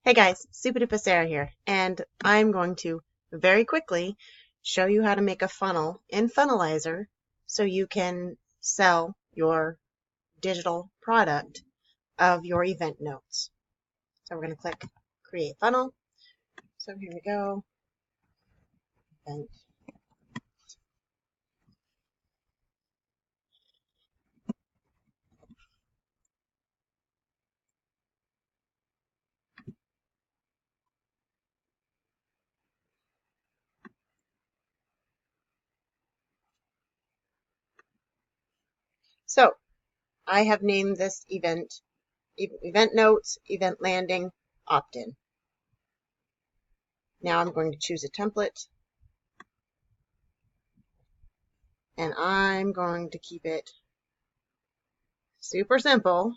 Hey guys, Super Duper Sarah here, and I'm going to very quickly show you how to make a funnel in Funnelizer so you can sell your digital product of your event notes. So we're going to click Create Funnel. So here we go. Event. So I have named this event notes, event landing, opt-in. Now I'm going to choose a template, and I'm going to keep it super simple.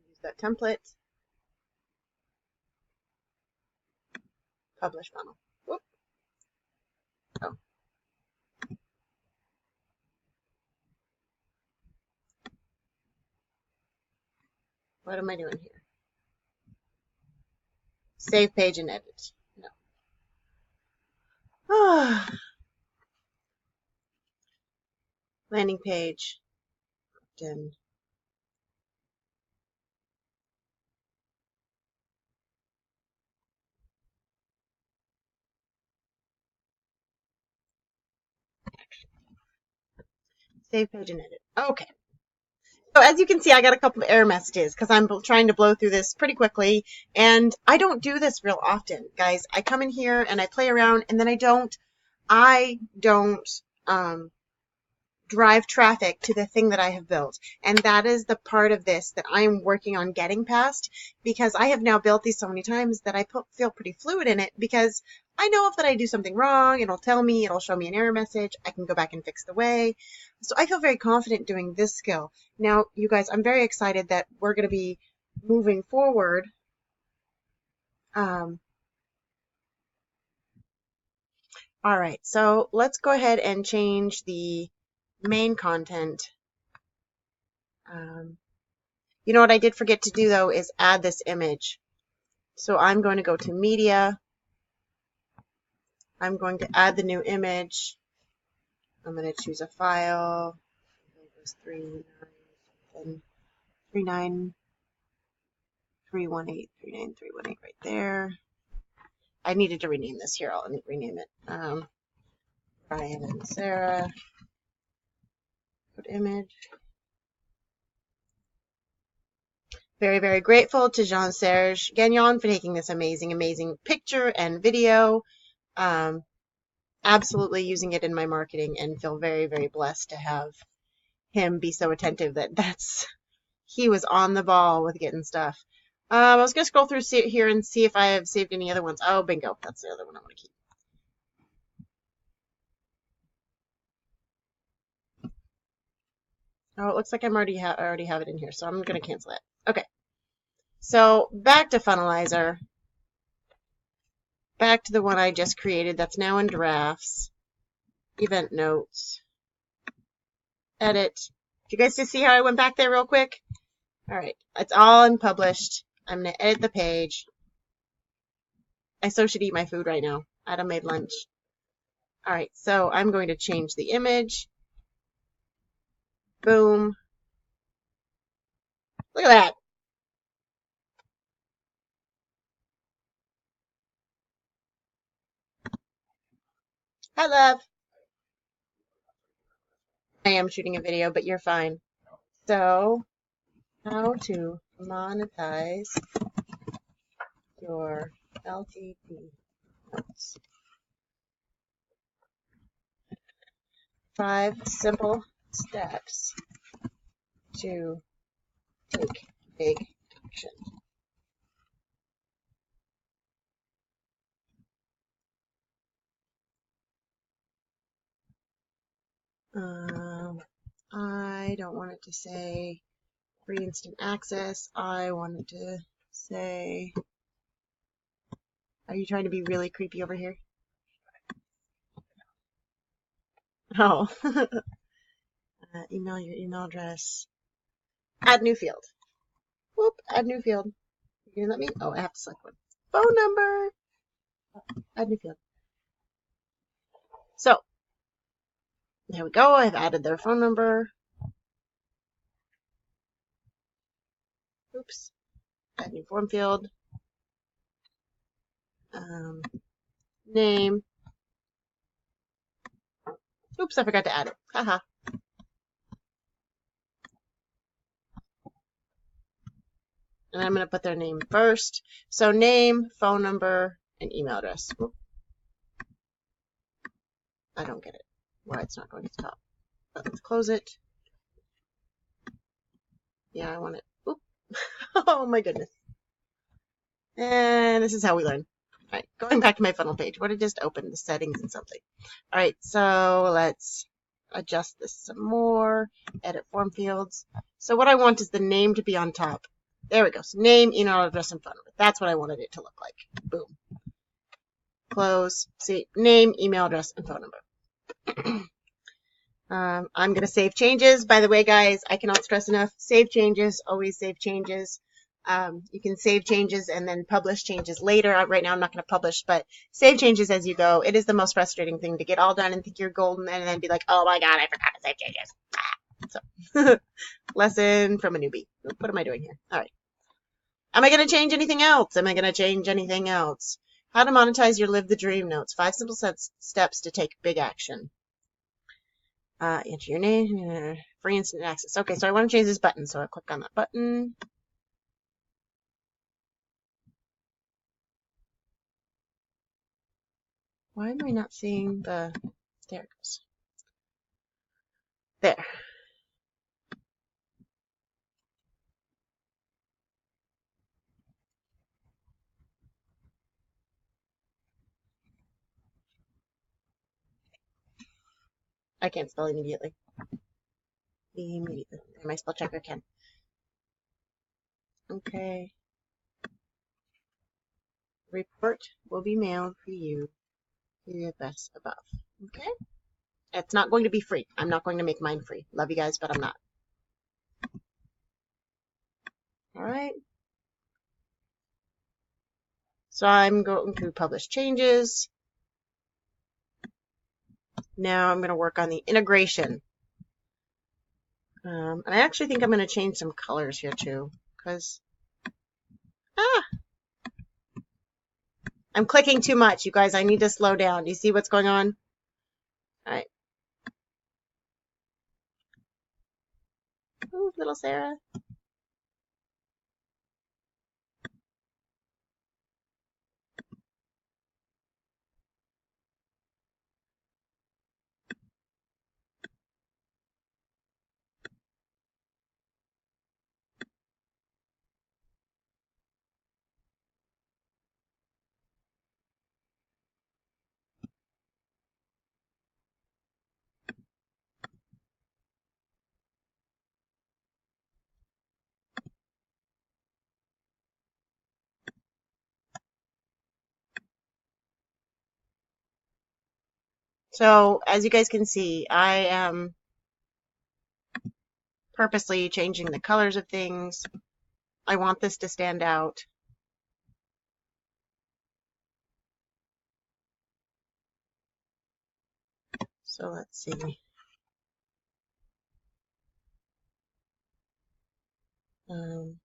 Use that template, publish funnel. Whoop. Oh. What am I doing here? Save page and edit. No. Landing page. Done. Save page and edit. Okay. So as you can see, I got a couple of error messages because I'm trying to blow through this pretty quickly, and I don't do this real often, guys. I come in here and I play around, and then I don't drive traffic to the thing that I have built. And that is the part of this that I am working on getting past, because I have now built these so many times that I feel pretty fluid in it, because I know if that I do something wrong, it'll tell me, it'll show me an error message. I can go back and fix the way. So I feel very confident doing this skill. Now, you guys, I'm very excited that we're going to be moving forward. All right, so let's go ahead and change the main content. You know what I did forget to do, though, is add this image. So I'm going to go to Media. I'm going to add the new image. I'm going to choose a file. It was 39318 right there. I needed to rename this here. I'll rename it. Brian and Sarah. Put image. Very, very grateful to Jean-Serge Gagnon for taking this amazing picture and video. Absolutely using it in my marketing, and feel very, very blessed to have him be so attentive he was on the ball with getting stuff. I was going to scroll through here and see if I have saved any other ones. Oh, bingo. That's the other one I want to keep. Oh, it looks like I already have it in here, so I'm going to cancel it. Okay. So back to Funnelizer. Back to the one I just created that's now in drafts. Event notes. Edit. Did you guys just see how I went back there real quick? All right. It's all unpublished. I'm going to edit the page. I so should eat my food right now. Adam made lunch. All right. So I'm going to change the image. Boom. Look at that. Hi, love. I am shooting a video, but you're fine. So, how to monetize your LTP notes. 5 simple steps to take big action. I don't want it to say free instant access. I want it to say, are you trying to be really creepy over here? Oh. Email your email address. Add new field. Whoop, add new field. You let me? Oh, I have to select one. Phone number. Add new field. So, there we go. I've added their phone number. Oops. Add new form field. Name. Oops, I forgot to add it. Haha. And I'm going to put their name first. So name, phone number, and email address. Oop. I don't get it. Why it's not going to the top. But let's close it. Yeah, I want it. Oop. Oh my goodness. And this is how we learn. All right, going back to my funnel page. What I just opened, the settings and something. All right, so let's adjust this some more. Edit form fields. So what I want is the name to be on top. There we go. So name, email address, and phone number. That's what I wanted it to look like. Boom. Close. See, name, email address, and phone number. I'm going to save changes. By the way, guys, I cannot stress enough. Save changes. Always save changes. You can save changes and then publish changes later. Right now, I'm not going to publish, but save changes as you go. It is the most frustrating thing to get all done and think you're golden and then be like, oh my God, I forgot to save changes. So, lesson from a newbie. What am I doing here? All right. Am I going to change anything else? Am I going to change anything else? How to monetize your Live the Dream notes. 5 simple steps to take big action. Enter your name. Free instant access. Okay, so I want to change this button, so I'll click on that button. Why am I not seeing the... There it goes. There. I can't spell immediately. Immediately. My spell checker can. Okay. Report will be mailed for you to the address above. Okay? It's not going to be free. I'm not going to make mine free. Love you guys, but I'm not. All right. So I'm going to publish changes. Now I'm going to work on the integration. And I actually think I'm going to change some colors here too, because I'm clicking too much, you guys. I need to slow down. Do you see what's going on? All right. Ooh, little Sarah. So as you guys can see, I am purposely changing the colors of things. I want this to stand out. So let's see. Digital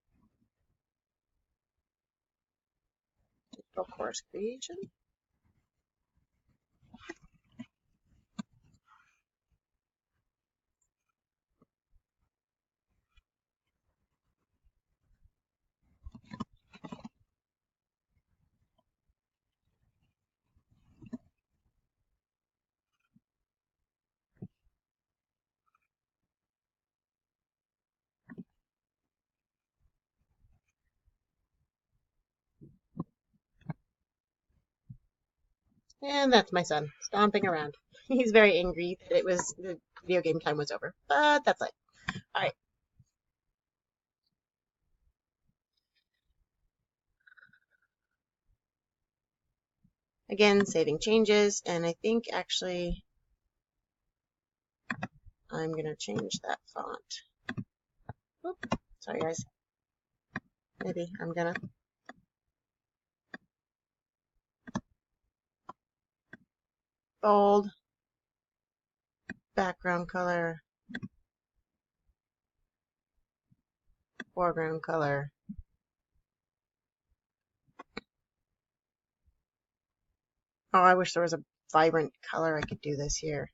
course creation. And that's my son stomping around. He's very angry that the video game time was over, but that's life. All right. Again, saving changes, and I think actually I'm going to change that font. Oop, sorry guys. Maybe I'm going to bold, background color, foreground color. Oh, I wish there was a vibrant color I could do this here.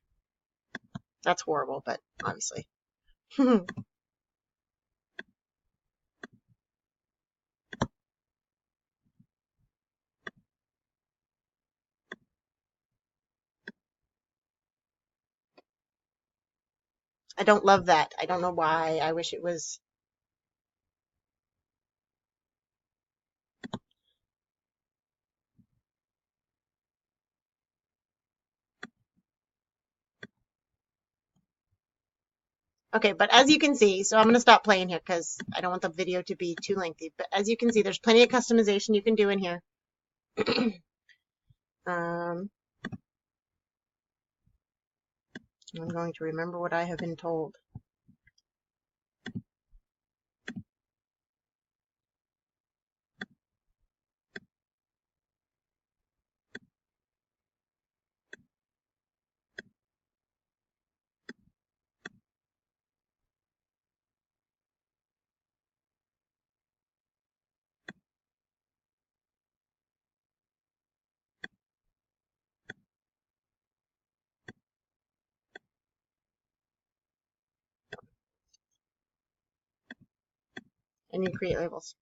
That's horrible, but obviously. I don't love that. I don't know why. I wish it was. Okay, but as you can see, so I'm going to stop playing here because I don't want the video to be too lengthy. But as you can see, there's plenty of customization you can do in here. I'm going to remember what I have been told. And you create labels.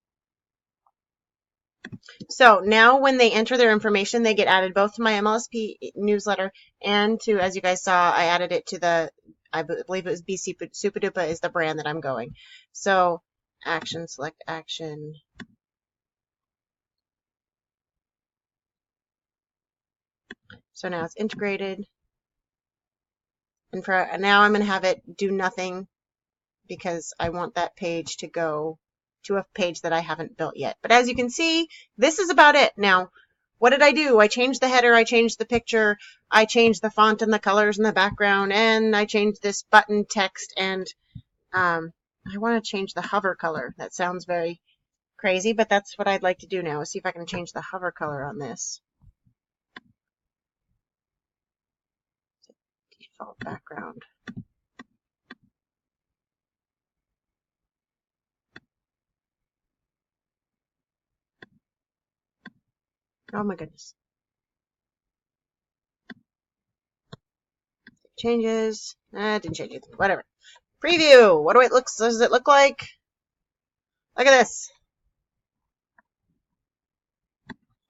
So now when they enter their information, they get added both to my MLSP newsletter and to, as you guys saw, I added it to the, I believe it was BC Supadupa is the brand that I'm going. So action, select action. So now it's integrated. And for now I'm going to have it do nothing because I want that page to go to a page that I haven't built yet. But as you can see, this is about it. Now, what did I do? I changed the header, I changed the picture, I changed the font and the colors in the background, and I changed this button text, and I want to change the hover color. That sounds very crazy, but that's what I'd like to do now. See if I can change the hover color on this. Default background. Oh my goodness. Changes. Didn't change it. Whatever. Preview. What does it look like? Look at this.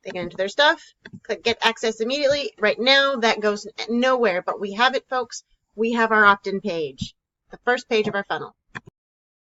They get into their stuff. Click get access immediately. Right now that goes nowhere, but we have it, folks. We have our opt-in page. The first page of our funnel.